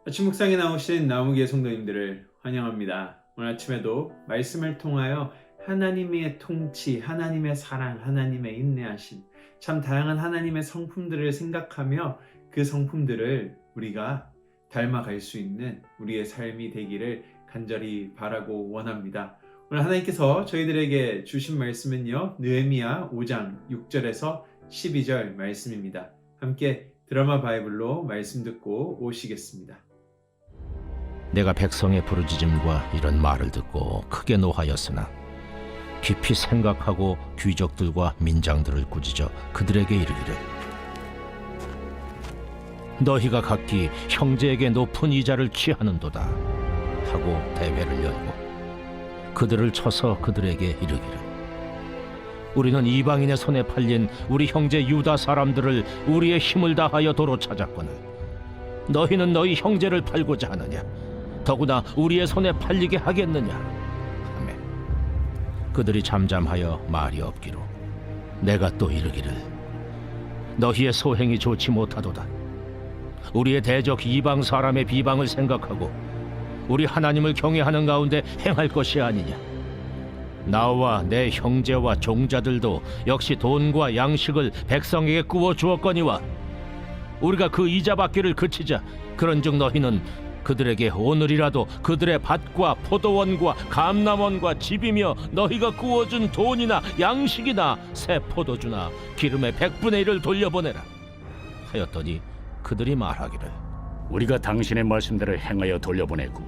아침 묵상에 나오신 나무기의 성도님들을 환영합니다. 오늘 아침에도 말씀을 통하여 하나님의 통치, 하나님의 사랑, 하나님의 인내하심, 참 다양한 하나님의 성품들을 생각하며 그 성품들을 우리가 닮아갈 수 있는 우리의 삶이 되기를 간절히 바라고 원합니다. 오늘 하나님께서 저희들에게 주신 말씀은요, 느헤미야 5장 6절에서 12절 말씀입니다. 함께 드라마 바이블로 말씀 듣고 오시겠습니다. 내가 백성의 부르짖음과 이런 말을 듣고 크게 노하였으나 깊이 생각하고 귀족들과 민장들을 꾸짖어 그들에게 이르기를, 너희가 각기 형제에게 높은 이자를 취하는도다 하고 대회를 열고 그들을 쳐서 그들에게 이르기를, 우리는 이방인의 손에 팔린 우리 형제 유다 사람들을 우리의 힘을 다하여 도로 찾았거늘 너희는 너희 형제를 팔고자 하느냐? 더구나 우리의 손에 팔리게 하겠느냐 하매, 그들이 잠잠하여 말이 없기로 내가 또 이르기를, 너희의 소행이 좋지 못하도다. 우리의 대적 이방 사람의 비방을 생각하고 우리 하나님을 경외하는 가운데 행할 것이 아니냐. 나와 내 형제와 종자들도 역시 돈과 양식을 백성에게 꾸어 주었거니와 우리가 그 이자 받기를 그치자 그런즉 너희는 그들에게 오늘이라도 그들의 밭과 포도원과 감람원과 집이며 너희가 구워준 돈이나 양식이나 새 포도주나 기름의 100분의 1을 돌려보내라 하였더니 그들이 말하기를, 우리가 당신의 말씀대로 행하여 돌려보내고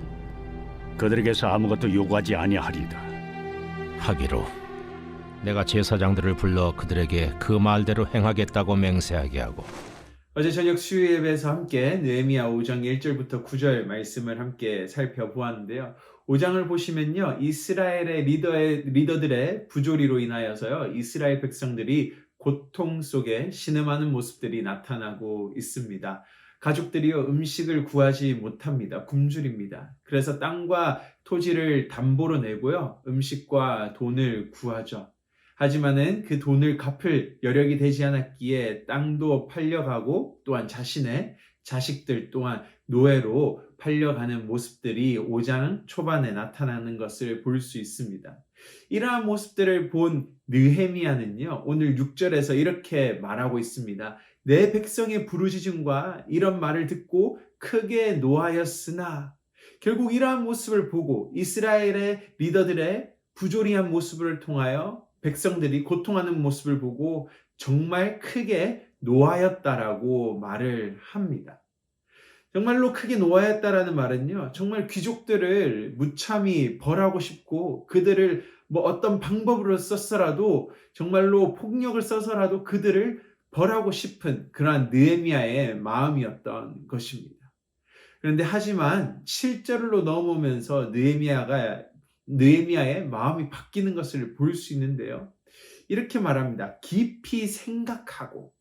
그들에게서 아무것도 요구하지 아니하리이다. 하기로 내가 제사장들을 불러 그들에게 그 말대로 행하겠다고 맹세하게 하고, 어제 저녁 수요 예배에서 함께 느헤미야 5장 1절부터 9절 말씀을 함께 살펴보았는데요. 5장을 보시면요, 이스라엘의 리더들의 부조리로 인하여서요, 이스라엘 백성들이 고통 속에 신음하는 모습들이 나타나고 있습니다. 가족들이요, 음식을 구하지 못합니다. 굶주립니다. 그래서 땅과 토지를 담보로 내고요, 음식과 돈을 구하죠. 하지만은 그 돈을 갚을 여력이 되지 않았기에 땅도 팔려가고 또한 자신의 자식들 또한 노예로 팔려가는 모습들이 5장 초반에 나타나는 것을 볼 수 있습니다. 이러한 모습들을 본 느헤미야는요, 오늘 6절에서 이렇게 말하고 있습니다. 내 백성의 부르짖음과 이런 말을 듣고 크게 노하였으나, 결국 이러한 모습을 보고 이스라엘의 리더들의 부조리한 모습을 통하여 백성들이 고통하는 모습을 보고 정말 크게 노하였다라고 말을 합니다. 정말로 크게 노하였다라는 말은요, 정말 귀족들을 무참히 벌하고 싶고 그들을 어떤 방법으로 썼어라도, 정말로 폭력을 써서라도 그들을 벌하고 싶은 그러한 느헤미야의 마음이었던 것입니다. 그런데 하지만 7절로 넘어오면서 느헤미야의 마음이 바뀌는 것을 볼 수 있는데요. 이렇게 말합니다. 깊이 생각하고,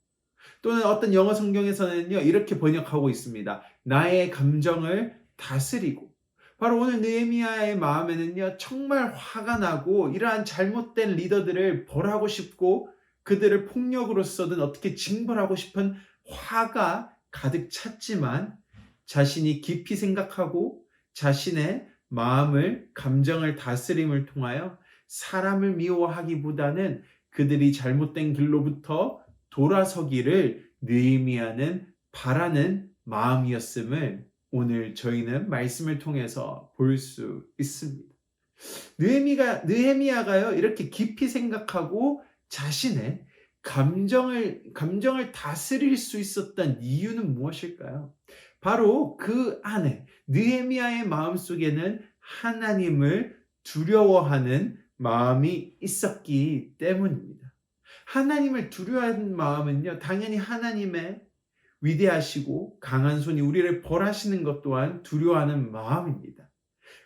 또는 어떤 영어 성경에서는요, 이렇게 번역하고 있습니다. 나의 감정을 다스리고. 바로 오늘 느헤미야의 마음에는요, 정말 화가 나고 이러한 잘못된 리더들을 벌하고 싶고 그들을 폭력으로서든 어떻게 징벌하고 싶은 화가 가득 찼지만, 자신이 깊이 생각하고 자신의 마음을, 감정을 다스림을 통하여 사람을 미워하기보다는 그들이 잘못된 길로부터 돌아서기를 느헤미야는 바라는 마음이었음을 오늘 저희는 말씀을 통해서 볼 수 있습니다. 느헤미야가요, 이렇게 깊이 생각하고 자신의 감정을 다스릴 수 있었던 이유는 무엇일까요? 바로 그 안에 느헤미야의 마음속에는 하나님을 두려워하는 마음이 있었기 때문입니다. 하나님을 두려워하는 마음은요, 당연히 하나님의 위대하시고 강한 손이 우리를 벌하시는 것 또한 두려워하는 마음입니다.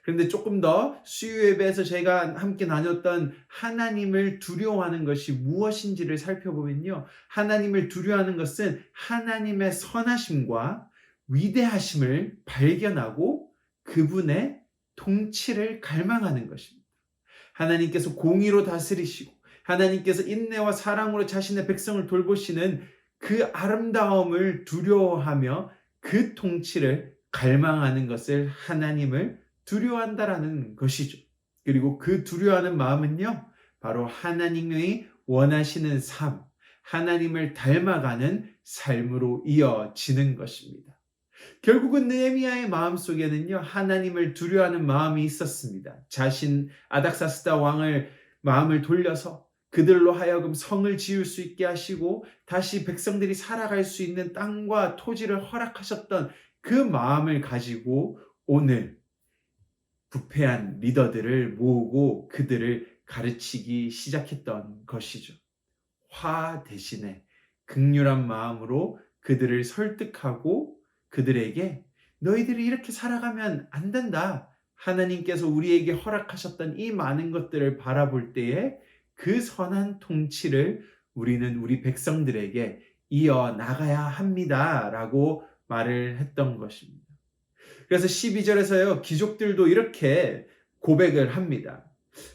그런데 조금 더 수요 예배에서 제가 함께 나눴던 하나님을 두려워하는 것이 무엇인지를 살펴보면요, 하나님을 두려워하는 것은 하나님의 선하심과 위대하심을 발견하고 그분의 통치를 갈망하는 것입니다. 하나님께서 공의로 다스리시고 하나님께서 인내와 사랑으로 자신의 백성을 돌보시는 그 아름다움을 두려워하며 그 통치를 갈망하는 것을 하나님을 두려워한다라는 것이죠. 그리고 그 두려워하는 마음은요, 바로 하나님의 원하시는 삶, 하나님을 닮아가는 삶으로 이어지는 것입니다. 결국은 느헤미야의 마음속에는요, 하나님을 두려워하는 마음이 있었습니다. 자신 아닥사스다 왕을 마음을 돌려서 그들로 하여금 성을 지을 수 있게 하시고 다시 백성들이 살아갈 수 있는 땅과 토지를 허락하셨던 그 마음을 가지고 오늘 부패한 리더들을 모으고 그들을 가르치기 시작했던 것이죠. 화 대신에 긍휼한 마음으로 그들을 설득하고 그들에게 너희들이 이렇게 살아가면 안 된다. 하나님께서 우리에게 허락하셨던 이 많은 것들을 바라볼 때에 그 선한 통치를 우리는 우리 백성들에게 이어나가야 합니다. 라고 말을 했던 것입니다. 그래서 12절에서요, 귀족들도 이렇게 고백을 합니다.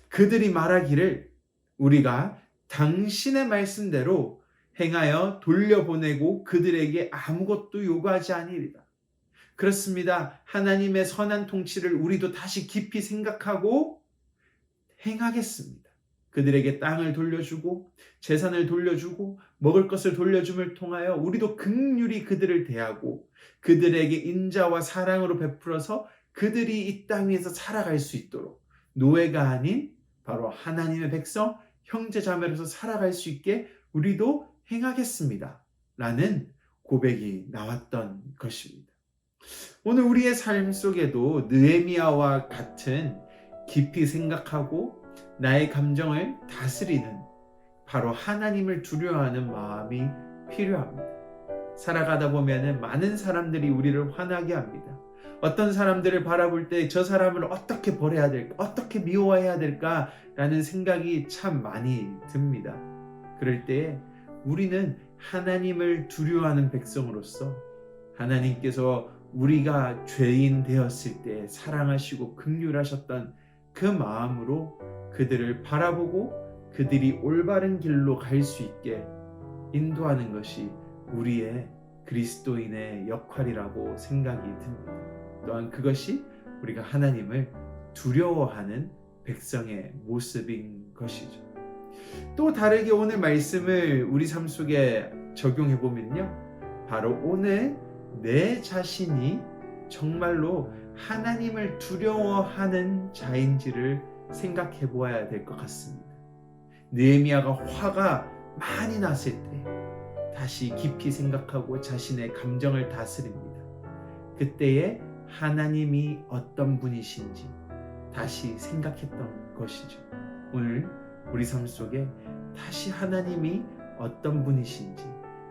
그들이 말하기를 우리가 당신의 말씀대로 행하여 돌려보내고 그들에게 아무것도 요구하지 아니리다. 그렇습니다. 하나님의 선한 통치를 우리도 다시 깊이 생각하고 행하겠습니다. 그들에게 땅을 돌려주고 재산을 돌려주고 먹을 것을 돌려줌을 통하여 우리도 긍휼히 그들을 대하고 그들에게 인자와 사랑으로 베풀어서 그들이 이 땅 위에서 살아갈 수 있도록 노예가 아닌 바로 하나님의 백성, 형제 자매로서 살아갈 수 있게 우리도 행하겠습니다. 라는 고백이 나왔던 것입니다. 오늘 우리의 삶 속에도 느헤미야와 같은 깊이 생각하고 나의 감정을 다스리는 바로 하나님을 두려워하는 마음이 필요합니다. 살아가다 보면 많은 사람들이 우리를 화나게 합니다. 어떤 사람들을 바라볼 때 저 사람을 어떻게 버려야 될까, 어떻게 미워해야 될까 라는 생각이 참 많이 듭니다. 그럴 때 우리는 하나님을 두려워하는 백성으로서 하나님께서 우리가 죄인 되었을 때 사랑하시고 긍휼하셨던 그 마음으로 그들을 바라보고 그들이 올바른 길로 갈 수 있게 인도하는 것이 우리의 그리스도인의 역할이라고 생각이 듭니다. 또한 그것이 우리가 하나님을 두려워하는 백성의 모습인 것이죠. 또 다르게 오늘 말씀을 우리 삶 속에 적용해 보면요, 바로 오늘 내 자신이 정말로 하나님을 두려워하는 자인지를 생각해 보아야 될 것 같습니다. 느헤미야가 화가 많이 났을 때 다시 깊이 생각하고 자신의 감정을 다스립니다. 그때에 하나님이 어떤 분이신지 다시 생각했던 것이죠. 오늘 우리 삶 속에 다시 하나님이 어떤 분이신지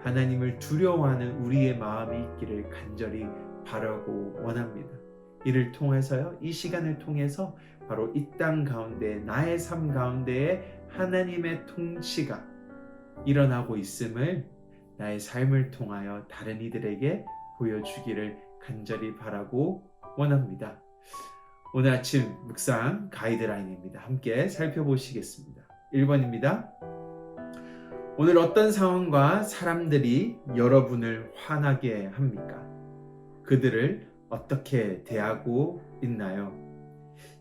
하나님을 두려워하는 우리의 마음이 있기를 간절히 바라고 원합니다. 이를 통해서요, 이 시간을 통해서 바로 이 땅 가운데 나의 삶 가운데에 하나님의 통치가 일어나고 있음을 나의 삶을 통하여 다른 이들에게 보여주기를 간절히 바라고 원합니다. 오늘 아침 묵상 가이드라인입니다. 함께 살펴보시겠습니다. 1번입니다. 오늘 어떤 상황과 사람들이 여러분을 화나게 합니까? 그들을 어떻게 대하고 있나요?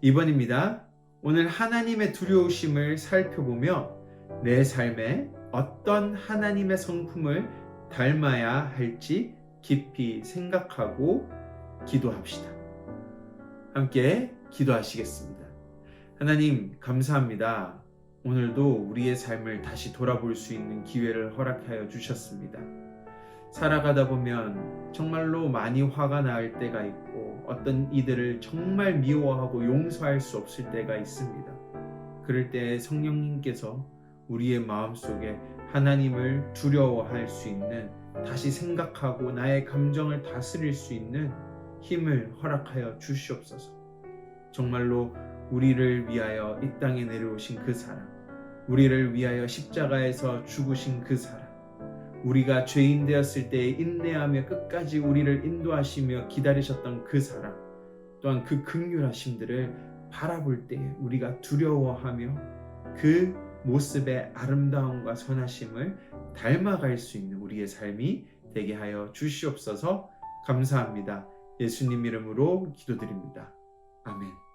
2번입니다. 오늘 하나님의 두려우심을 살펴보며 내 삶에 어떤 하나님의 성품을 닮아야 할지 깊이 생각하고 기도합시다. 함께 기도하시겠습니다. 하나님, 감사합니다. 오늘도 우리의 삶을 다시 돌아볼 수 있는 기회를 허락하여 주셨습니다. 살아가다 보면 정말로 많이 화가 날 때가 있고 어떤 이들을 정말 미워하고 용서할 수 없을 때가 있습니다. 그럴 때 성령님께서 우리의 마음속에 하나님을 두려워할 수 있는, 다시 생각하고 나의 감정을 다스릴 수 있는 힘을 허락하여 주시옵소서. 정말로 우리를 위하여 이 땅에 내려오신 그 사랑, 우리를 위하여 십자가에서 죽으신 그 사랑, 우리가 죄인 되었을 때에 인내하며 끝까지 우리를 인도하시며 기다리셨던 그 사랑, 또한 그 긍휼하심들을 바라볼 때에 우리가 두려워하며 그 모습의 아름다움과 선하심을 닮아갈 수 있는 우리의 삶이 되게 하여 주시옵소서. 감사합니다. 예수님 이름으로 기도드립니다. 아멘.